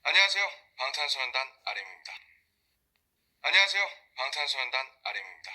안녕하세요. 방탄소년단 RM입니다. 안녕하세요. 방탄소년단 RM입니다.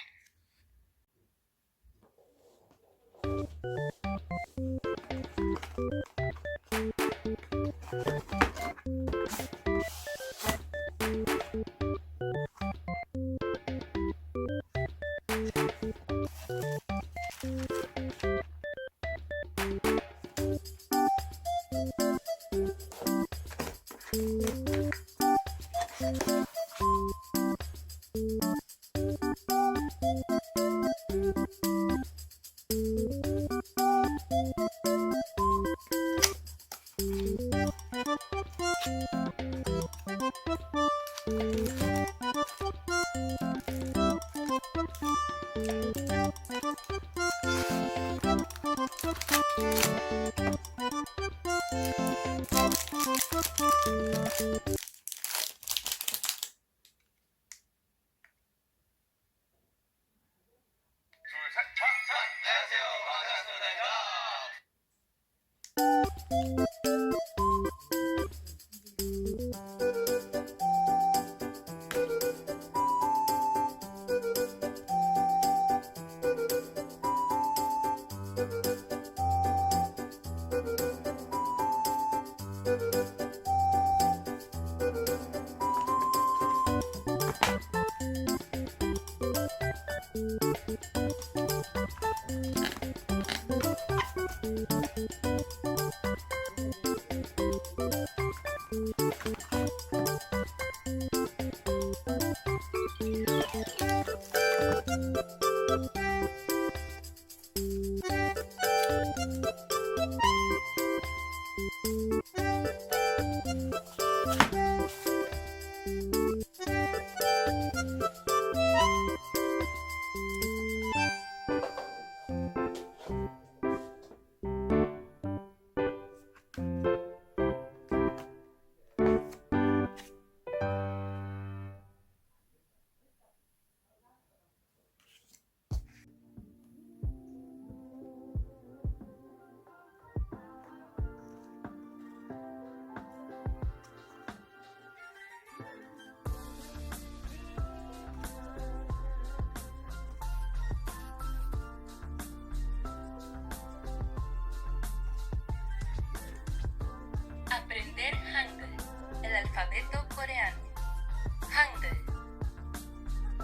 Aprender Hangul, el alfabeto coreano. Hangul.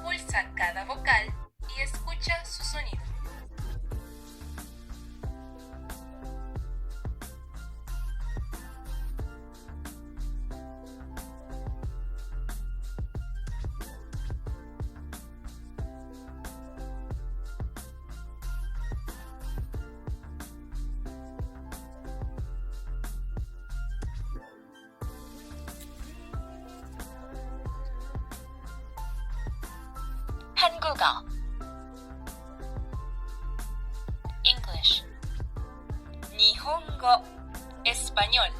Pulsa cada vocal y escucha su sonido. 한국어 English 일본어 Español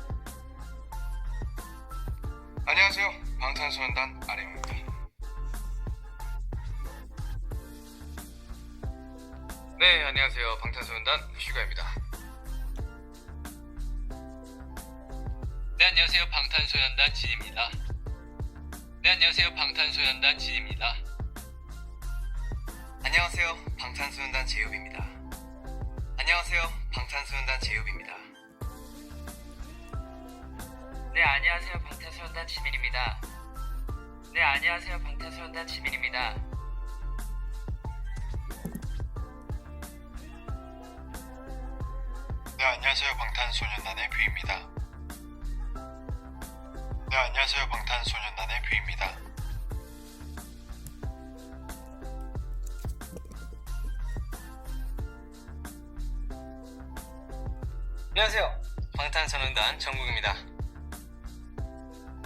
안녕하세요. 방탄소년단 RM입니다. 네, 안녕하세요. 방탄소년단 슈가입니다. 네, 안녕하세요. 방탄소년단 진입니다. 네, 안녕하세요. 방탄소년단 진입니다. 안녕하세요. 방탄소년단 제이홉입니다. 안녕하세요. 방탄소년단 제이홉입니다. 네, 안녕하세요. 방탄소년단 지민입니다. 네, 안녕하세요. 방탄소년단 지민입니다. 네, 안녕하세요. 방탄소년단의 뷰입니다. 네, 안녕하세요. 방탄소년단의 뷰입니다. 안녕하세요. 방탄소년단 정국입니다.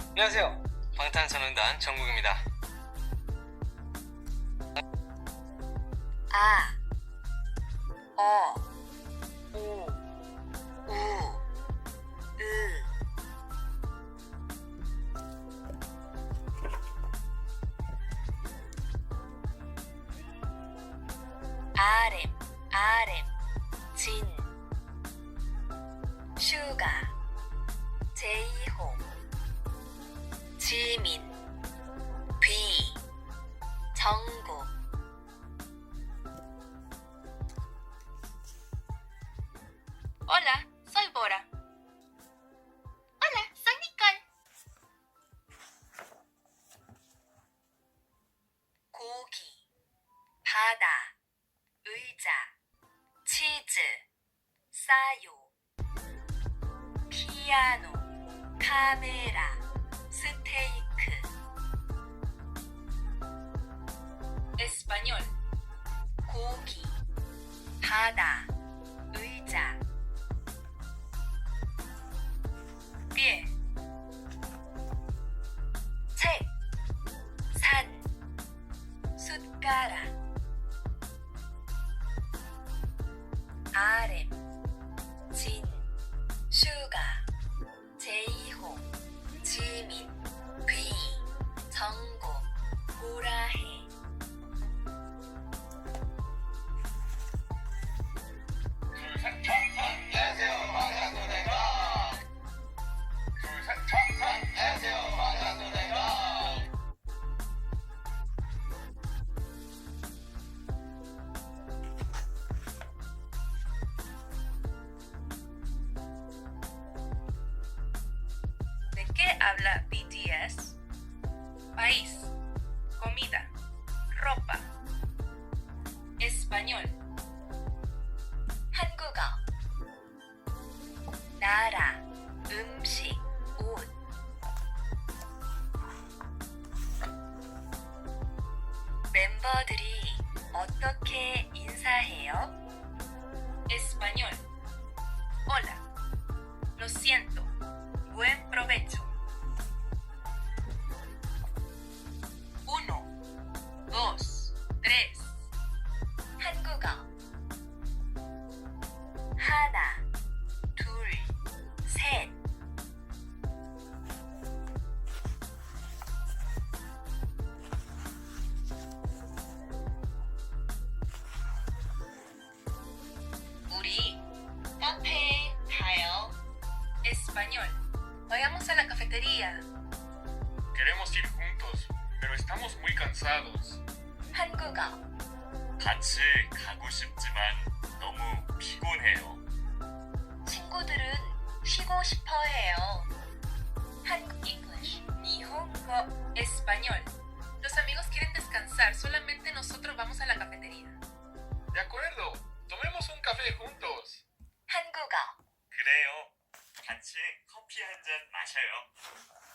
안녕하세요. 방탄소년단 정국입니다. 아, 어, 우, 우, 으. RM, 진, 슈가, 제이홉, 지민, 비, 정국. Hola, soy Bora. Hola, soy Nicole. 고기, 바다, 의자, 치즈, 싸요. 피아노, 카메라, 스테이크. 에스파뇰. 고기, 바다, 의자. 삐에. 책, 산, 숟가락. RM, 진, 슈가, 제이호, 지민, 비, 정국, 보라해. ¿De qué habla BTS? País, comida, ropa. Español. 한국어. 나라, 음식, 옷. 멤버들이 어떻게 인사해요? Español. Hola. Lo siento. Buen provecho. 1, 2, 3. 한국어. 하나, 둘, 셋. 우리 카페에 가요. Español. Vayamos a la cafetería. Queremos ir juntos, pero estamos muy cansados. 한국어. 같이 가고 싶지만 너무 피곤해요. 친구들은 쉬고 싶어 해요. 한국 English. 니혼고. Español. Los amigos quieren descansar, solamente nosotros vamos a la cafetería. De acuerdo, tomemos un café juntos. 한국어. 그래요. 같이 커피 한 잔 마셔요.